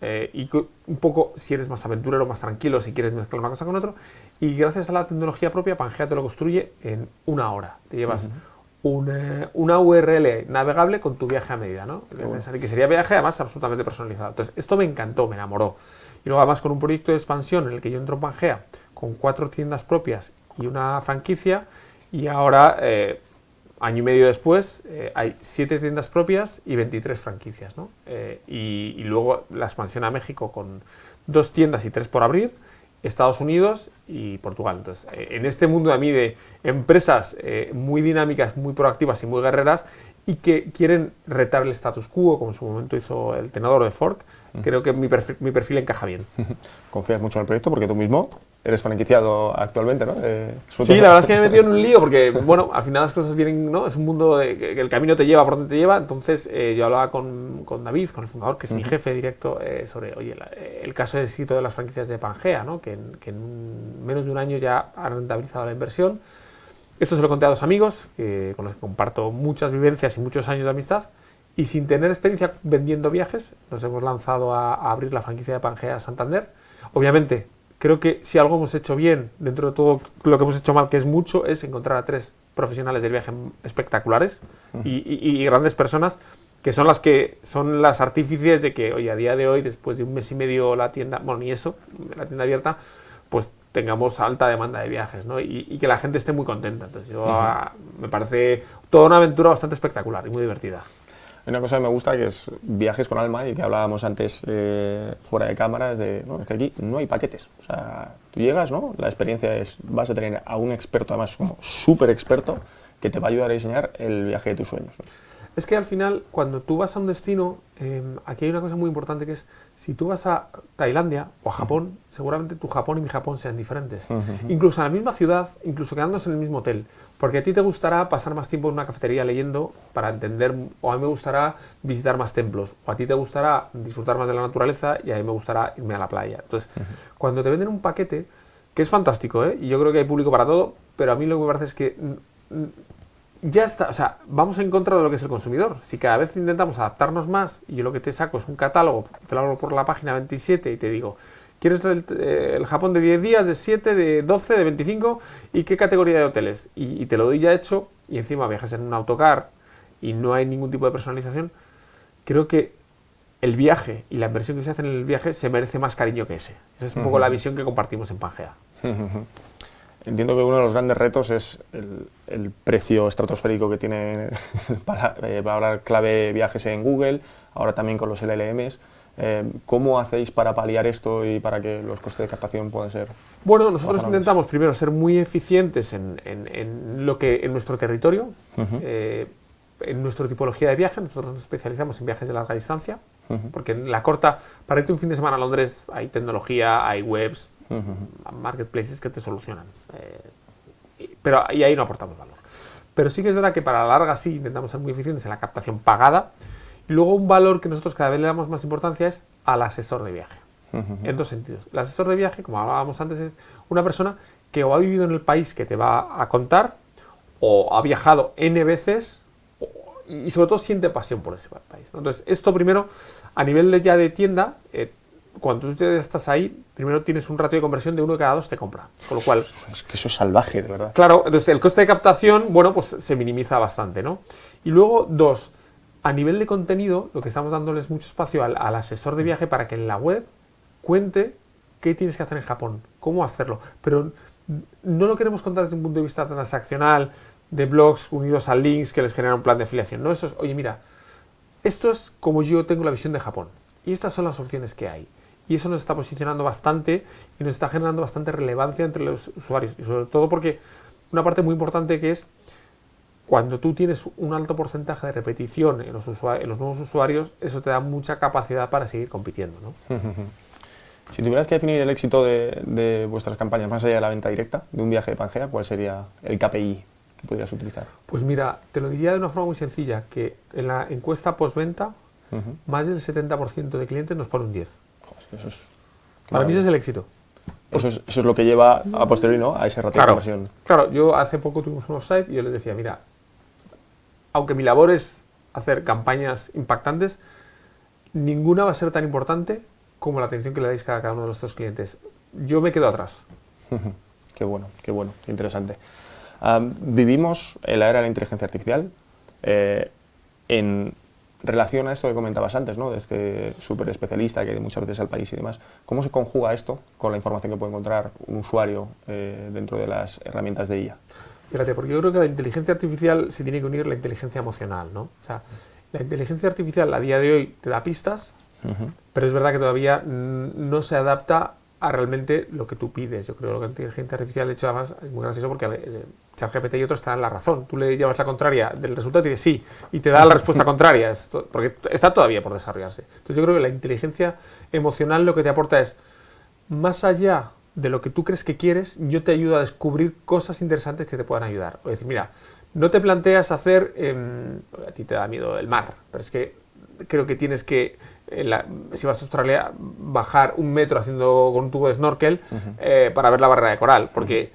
y un poco si eres más aventurero, más tranquilo, si quieres mezclar una cosa con otra. Y gracias a la tecnología propia, Pangea te lo construye en 1 hora. Te llevas una URL navegable con tu viaje a medida, ¿no? Que sería viaje además absolutamente personalizado. Entonces, esto me encantó, me enamoró. Y luego además con un proyecto de expansión en el que yo entro en Pangea con 4 tiendas propias y una franquicia, y ahora, año y medio después, hay 7 tiendas propias y 23 franquicias, ¿no? Y luego la expansión a México con 2 tiendas y 3 por abrir, Estados Unidos y Portugal. Entonces, en este mundo a mí de empresas muy dinámicas, muy proactivas y muy guerreras y que quieren retar el status quo, como en su momento hizo el tenedor de Fork, creo que mi perfil encaja bien. Confías mucho en el proyecto porque tú mismo eres franquiciado actualmente, ¿no? Sí, la verdad es que me he metido en un lío porque, bueno, al final las cosas vienen, ¿no? Es un mundo que el camino te lleva por donde te lleva. Entonces, yo hablaba con David, con el fundador, que es mi jefe directo, sobre, oye, el caso de éxito de las franquicias de Pangea, ¿no? Que en menos de un año ya han rentabilizado la inversión. Esto se lo conté a 2 amigos, con los que comparto muchas vivencias y muchos años de amistad. Y sin tener experiencia vendiendo viajes, nos hemos lanzado a abrir la franquicia de Pangea a Santander. Obviamente, creo que si algo hemos hecho bien, dentro de todo lo que hemos hecho mal, que es mucho, es encontrar a 3 profesionales del viaje espectaculares y grandes personas, que son las artífices de que, oye, a día de hoy, después de un mes y medio la tienda, bueno, ni eso, la tienda abierta, pues tengamos alta demanda de viajes, ¿no? Y que la gente esté muy contenta. Entonces, me parece toda una aventura bastante espectacular y muy divertida. Hay una cosa que me gusta, que es viajes con alma, y que hablábamos antes fuera de cámaras, es que aquí no hay paquetes. O sea, tú llegas, ¿no? La experiencia vas a tener a un experto, además como súper experto, que te va a ayudar a diseñar el viaje de tus sueños, ¿no? Es que al final, cuando tú vas a un destino, aquí hay una cosa muy importante, que es, si tú vas a Tailandia o a Japón, seguramente tu Japón y mi Japón sean diferentes. Incluso en la misma ciudad, incluso quedándose en el mismo hotel. Porque a ti te gustará pasar más tiempo en una cafetería leyendo para entender, o a mí me gustará visitar más templos, o a ti te gustará disfrutar más de la naturaleza y a mí me gustará irme a la playa. Entonces, cuando te venden un paquete, que es fantástico, y yo creo que hay público para todo, pero a mí lo que me parece es que ya está, o sea, vamos en contra de lo que es el consumidor. Si cada vez intentamos adaptarnos más, y yo lo que te saco es un catálogo, te lo abro por la página 27 y te digo, ¿quieres el Japón de 10 días, de 7, de 12, de 25? ¿Y qué categoría de hoteles? Y te lo doy ya hecho, y encima viajas en un autocar y no hay ningún tipo de personalización. Creo que el viaje y la inversión que se hace en el viaje se merece más cariño que ese. Esa es un poco la visión que compartimos en Pangea. Entiendo que uno de los grandes retos es el precio estratosférico que tiene para hablar clave viajes en Google, ahora también con los LLMs. ¿Cómo hacéis para paliar esto y para que los costes de captación puedan ser? Bueno, nosotros intentamos primero ser muy eficientes en nuestro territorio, en nuestra tipología de viaje. Nosotros nos especializamos en viajes de larga distancia, porque en la corta, para irte un fin de semana a Londres, hay tecnología, hay webs, marketplaces que te solucionan. Pero ahí no aportamos valor. Pero sí que es verdad que para la larga sí intentamos ser muy eficientes en la captación pagada. Y luego un valor que nosotros cada vez le damos más importancia es al asesor de viaje. En 2 sentidos. El asesor de viaje, como hablábamos antes, es una persona que o ha vivido en el país que te va a contar, o ha viajado N veces, y sobre todo siente pasión por ese país, ¿no? Entonces, esto primero, a nivel de tienda, cuando tú ya estás ahí, primero tienes un ratio de conversión de 1 de cada 2 te compra. Con lo cual, es que eso es salvaje, de verdad. Claro, entonces el coste de captación, bueno, pues se minimiza bastante, ¿no? Y luego, 2, a nivel de contenido, lo que estamos dándoles mucho espacio al asesor de viaje para que en la web cuente qué tienes que hacer en Japón, cómo hacerlo. Pero no lo queremos contar desde un punto de vista transaccional, de blogs unidos a links que les generan un plan de afiliación. No, eso es, oye, mira, esto es como yo tengo la visión de Japón. Y estas son las opciones que hay. Y eso nos está posicionando bastante y nos está generando bastante relevancia entre los usuarios. Y sobre todo porque una parte muy importante que es cuando tú tienes un alto porcentaje de repetición en los nuevos usuarios, eso te da mucha capacidad para seguir compitiendo, ¿no? Si tuvieras que definir el éxito de vuestras campañas más allá de la venta directa, de un viaje de Pangea, ¿cuál sería el KPI que podrías utilizar? Pues mira, te lo diría de una forma muy sencilla, que en la encuesta postventa más del 70% de clientes nos pone un 10. Joder, eso es... Para mí ese es el éxito. Eso es lo que lleva a posteriori, ¿no?, a ese ratio de conversión. Claro, yo hace poco tuvimos un offsite y yo les decía, mira, aunque mi labor es hacer campañas impactantes, ninguna va a ser tan importante como la atención que le dais a cada uno de nuestros clientes. Yo me quedo atrás. Qué bueno, qué interesante. Vivimos en la era de la inteligencia artificial. En relación a esto que comentabas antes, ¿no?, de este súper especialista que hay muchas veces al país y demás, ¿cómo se conjuga esto con la información que puede encontrar un usuario dentro de las herramientas de IA? Fíjate, porque yo creo que la inteligencia artificial se tiene que unir la inteligencia emocional, ¿no? O sea, la inteligencia artificial a día de hoy te da pistas, pero es verdad que todavía no se adapta a realmente lo que tú pides. Yo creo que la inteligencia artificial, de hecho, además es muy gracioso porque ChatGPT y otros te dan la razón. Tú le llevas la contraria del resultado y dices sí, y te da la respuesta contraria, porque está todavía por desarrollarse. Entonces yo creo que la inteligencia emocional lo que te aporta es, más allá de lo que tú crees que quieres, yo te ayudo a descubrir cosas interesantes que te puedan ayudar. O decir, mira, no te planteas hacer, a ti te da miedo el mar, pero es que creo que tienes que, si vas a Australia, bajar 1 metro haciendo con un tubo de snorkel para ver la barrera de coral, porque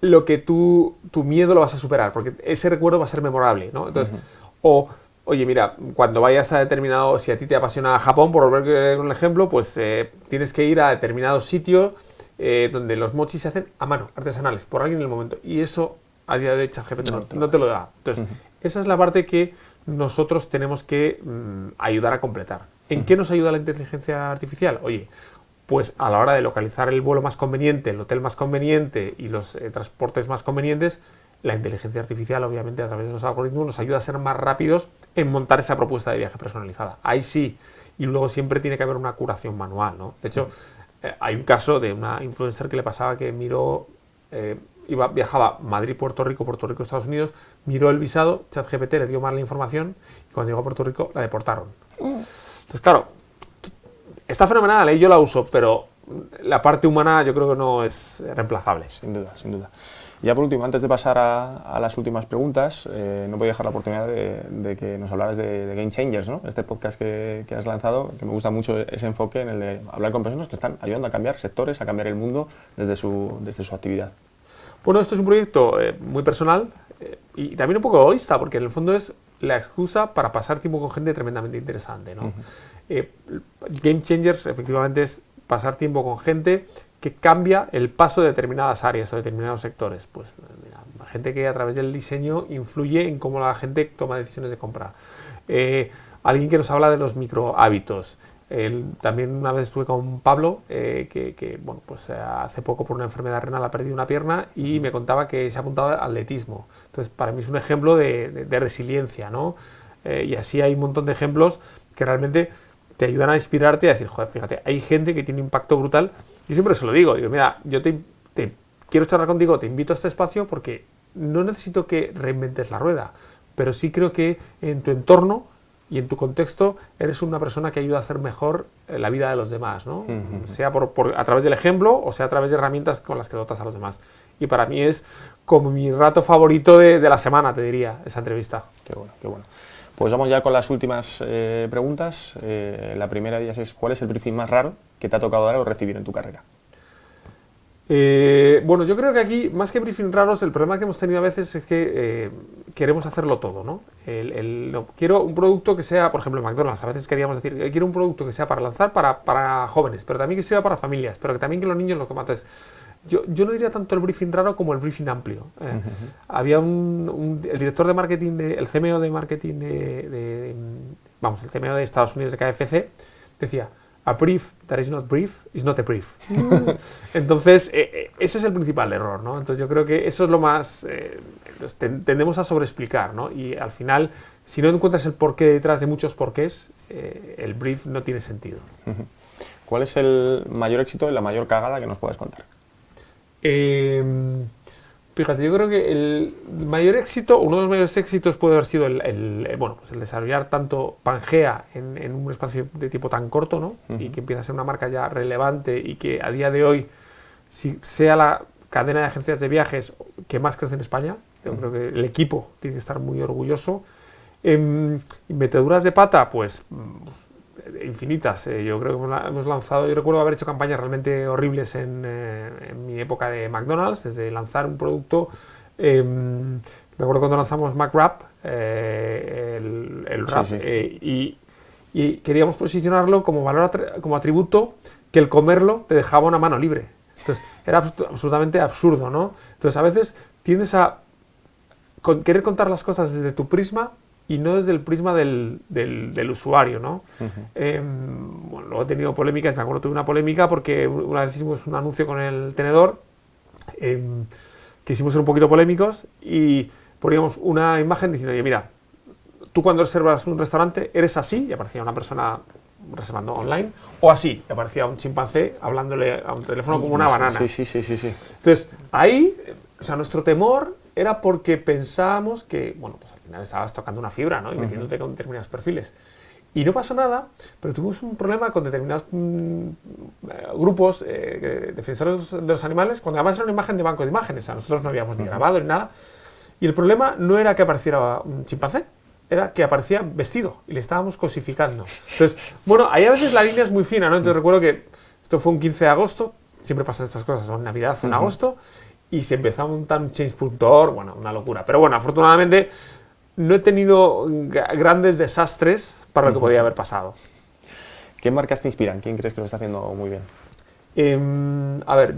lo que tu miedo lo vas a superar, porque ese recuerdo va a ser memorable, ¿no? Entonces, oye, mira, cuando vayas a determinado, si a ti te apasiona Japón, por volver con el ejemplo, pues tienes que ir a determinado sitio donde los mochis se hacen a mano, artesanales, por alguien en el momento, y eso a día de hoy ChatGPT no te lo da. Entonces, esa es la parte que nosotros tenemos que ayudar a completar. ¿En qué nos ayuda la inteligencia artificial? Oye, pues a la hora de localizar el vuelo más conveniente, el hotel más conveniente y los transportes más convenientes, la inteligencia artificial, obviamente, a través de los algoritmos, nos ayuda a ser más rápidos en montar esa propuesta de viaje personalizada. Ahí sí. Y luego siempre tiene que haber una curación manual, ¿no? De hecho, hay un caso de una influencer que le pasaba que miró... viajaba Madrid-Puerto Rico, Estados Unidos, miró el visado, ChatGPT le dio mal la información y cuando llegó a Puerto Rico la deportaron. Entonces, claro, está fenomenal, yo la uso, pero la parte humana yo creo que no es reemplazable. Sin duda, sin duda. Y ya por último, antes de pasar a las últimas preguntas, no voy a dejar la oportunidad de que nos hablaras de Game Changers, ¿no? Este podcast que has lanzado, que me gusta mucho ese enfoque en el de hablar con personas que están ayudando a cambiar sectores, a cambiar el mundo desde su actividad. Bueno, esto es un proyecto muy personal y también un poco egoísta, porque en el fondo es la excusa para pasar tiempo con gente tremendamente interesante, ¿no? Game Changers efectivamente es pasar tiempo con gente que cambia el paso de determinadas áreas o determinados sectores. Pues mira, gente que a través del diseño influye en cómo la gente toma decisiones de compra. Alguien que nos habla de los micro hábitos. También una vez estuve con Pablo, que bueno, pues hace poco por una enfermedad renal ha perdido una pierna y me contaba que se ha apuntado al atletismo. Entonces, para mí es un ejemplo de resiliencia, ¿no? Y así hay un montón de ejemplos que realmente te ayudan a inspirarte y a decir, joder, fíjate, hay gente que tiene un impacto brutal. Yo siempre se lo digo, mira, yo te quiero charlar contigo, te invito a este espacio porque no necesito que reinventes la rueda, pero sí creo que en tu entorno y en tu contexto eres una persona que ayuda a hacer mejor la vida de los demás, ¿no? Sea a través del ejemplo o sea a través de herramientas con las que dotas a los demás. Y para mí es como mi rato favorito de la semana, te diría, esa entrevista. Qué bueno, qué bueno. Pues vamos ya con las últimas preguntas. La primera de ellas es, ¿cuál es el briefing más raro que te ha tocado dar o recibir en tu carrera? Bueno, yo creo que aquí, más que briefing raros, el problema que hemos tenido a veces es que queremos hacerlo todo, ¿no? Quiero un producto que sea, por ejemplo, en McDonald's, a veces queríamos decir, quiero un producto que sea para lanzar para jóvenes, pero también que sea para familias, pero que también que los niños lo coman. Entonces, yo no diría tanto el briefing raro como el briefing amplio. Había el director de marketing, el CMO de marketing el CMO de Estados Unidos de KFC, decía, a brief that is not brief is not a brief. Entonces, ese es el principal error, ¿no? Entonces, yo creo que eso es lo más... tendemos a sobreexplicar, ¿no? Y al final, si no encuentras el porqué detrás de muchos porqués, el brief no tiene sentido. ¿Cuál es el mayor éxito y la mayor cagada que nos puedas contar? Fíjate, yo creo que el mayor éxito, uno de los mayores éxitos puede haber sido el desarrollar tanto Pangea en un espacio de tiempo tan corto, ¿no? Y que empieza a ser una marca ya relevante y que a día de hoy sea la cadena de agencias de viajes que más crece en España. Yo creo que el equipo tiene que estar muy orgulloso. Meteduras de pata, pues infinitas. Yo creo que hemos lanzado, yo recuerdo haber hecho campañas realmente horribles en mi época de McDonald's, desde lanzar un producto. Me acuerdo cuando lanzamos McWrap, el wrap, y queríamos posicionarlo como valor, como atributo, que el comerlo te dejaba una mano libre. Entonces era absolutamente absurdo, ¿no? Entonces a veces tiendes a querer contar las cosas desde tu prisma y no desde el prisma del usuario, ¿no? Bueno, luego he tenido polémicas, me acuerdo tuve una polémica porque una vez hicimos un anuncio con el tenedor, quisimos ser un poquito polémicos y poníamos una imagen diciendo, oye, mira, tú cuando reservas un restaurante eres así, y aparecía una persona reservando online, o así, y aparecía un chimpancé hablándole a un teléfono como una banana. Sí. Entonces, ahí, o sea, nuestro temor era porque pensábamos que, bueno, pues al final estabas tocando una fibra, ¿no? Y metiéndote con determinados perfiles. Y no pasó nada, pero tuvimos un problema con determinados grupos defensores de los animales, cuando además era una imagen de banco de imágenes, o sea, nosotros no habíamos ni grabado ni nada. Y el problema no era que apareciera un chimpancé, era que aparecía vestido y le estábamos cosificando. Entonces, bueno, ahí a veces la línea es muy fina, ¿no? Entonces recuerdo que esto fue un 15 de agosto, siempre pasan estas cosas, en Navidad, en agosto, y se empezó a montar un change.org, bueno, una locura. Pero bueno, afortunadamente no he tenido grandes desastres para lo que podía haber pasado. ¿Qué marcas te inspiran? ¿Quién crees que lo está haciendo muy bien? A ver,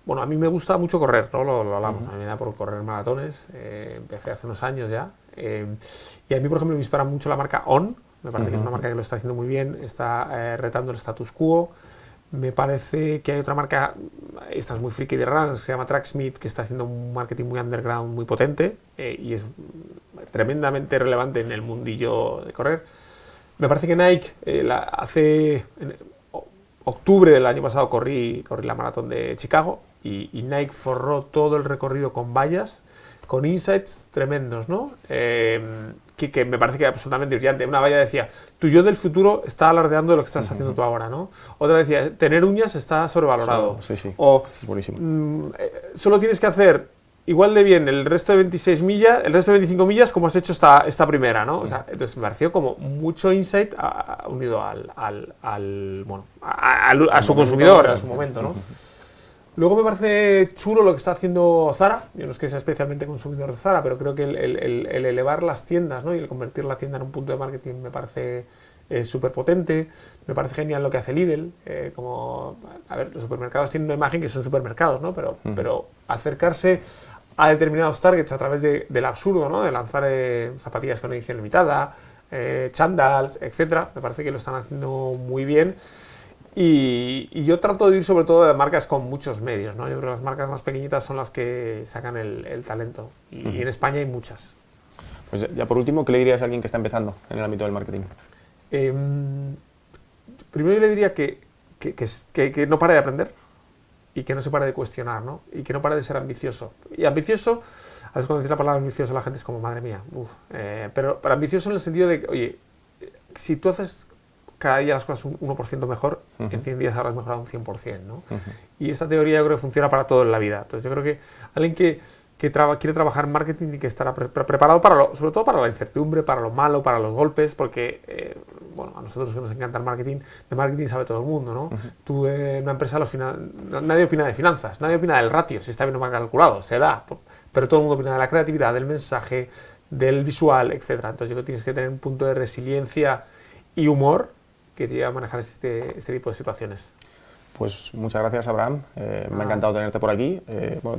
bueno, a mí me gusta mucho correr, ¿no? Lo hablamos, a mí me da por correr maratones, empecé hace unos años ya. Y a mí, por ejemplo, me inspira mucho la marca On, me parece que es una marca que lo está haciendo muy bien, está retando el status quo. Me parece que hay otra marca, esta es muy friki de runners, que se llama Tracksmith, que está haciendo un marketing muy underground, muy potente, y es tremendamente relevante en el mundillo de correr. Me parece que Nike, en octubre del año pasado corrí la maratón de Chicago, y Nike forró todo el recorrido con vallas, con insights tremendos, ¿no? Que me parece que es absolutamente brillante. Una valla decía, tu yo del futuro está alardeando de lo que estás haciendo tú ahora, ¿no? Otra decía, tener uñas está sobrevalorado. Sí. O, es buenísimo. Solo tienes que hacer igual de bien el resto de 25 millas como has hecho esta primera, ¿no? O sea, entonces me pareció como mucho insight unido a su consumidor, a su momento, ¿no? Luego me parece chulo lo que está haciendo Zara. Yo no es que sea especialmente consumidor de Zara, pero creo que el elevar las tiendas, ¿no? Y el convertir la tienda en un punto de marketing me parece súper potente. Me parece genial lo que hace Lidl. A ver, los supermercados tienen una imagen que son supermercados, ¿no? Pero acercarse a determinados targets a través del absurdo, ¿no? De lanzar zapatillas con edición limitada, chandals, etcétera. Me parece que lo están haciendo muy bien. Y yo trato de ir sobre todo de marcas con muchos medios, ¿no? Yo creo que las marcas más pequeñitas son las que sacan el talento. Y en España hay muchas. Pues ya por último, ¿qué le dirías a alguien que está empezando en el ámbito del marketing? Primero yo le diría que no pare de aprender y que no se pare de cuestionar, ¿no? Y que no pare de ser ambicioso. Y ambicioso, a veces cuando dices la palabra ambicioso la gente es como, madre mía, pero ambicioso en el sentido de que, oye, si tú haces cada día las cosas un 1% mejor, en 100 días habrás mejorado un 100%, ¿no? Y esta teoría yo creo que funciona para todo en la vida. Entonces yo creo que alguien que quiere trabajar en marketing y que estará preparado sobre todo para la incertidumbre, para lo malo, para los golpes, porque a nosotros que nos encanta el marketing, de marketing sabe todo el mundo, ¿no? Tú en una empresa nadie opina de finanzas, nadie opina del ratio, si está bien o mal calculado, se da, pero todo el mundo opina de la creatividad, del mensaje, del visual, etc. Entonces yo creo que tienes que tener un punto de resiliencia y humor que te lleva a manejar este tipo de situaciones. Pues muchas gracias, Abraham. Me ha encantado tenerte por aquí.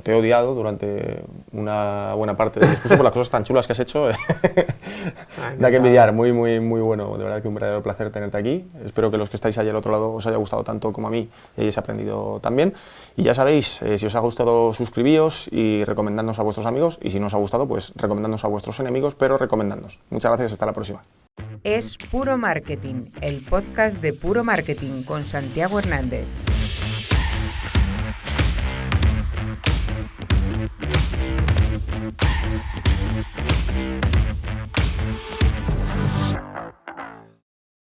Te he odiado durante una buena parte del discurso por las cosas tan chulas que has hecho. Da que envidiar. Muy, muy, muy bueno. De verdad que un verdadero placer tenerte aquí. Espero que los que estáis ahí al otro lado os haya gustado tanto como a mí y hayáis aprendido también. Y ya sabéis, si os ha gustado, suscribíos y recomendadnos a vuestros amigos. Y si no os ha gustado, pues recomendadnos a vuestros enemigos, pero recomendadnos. Muchas gracias. Hasta la próxima. Es Puro Marketing, el podcast de Puro Marketing con Santiago Hernández.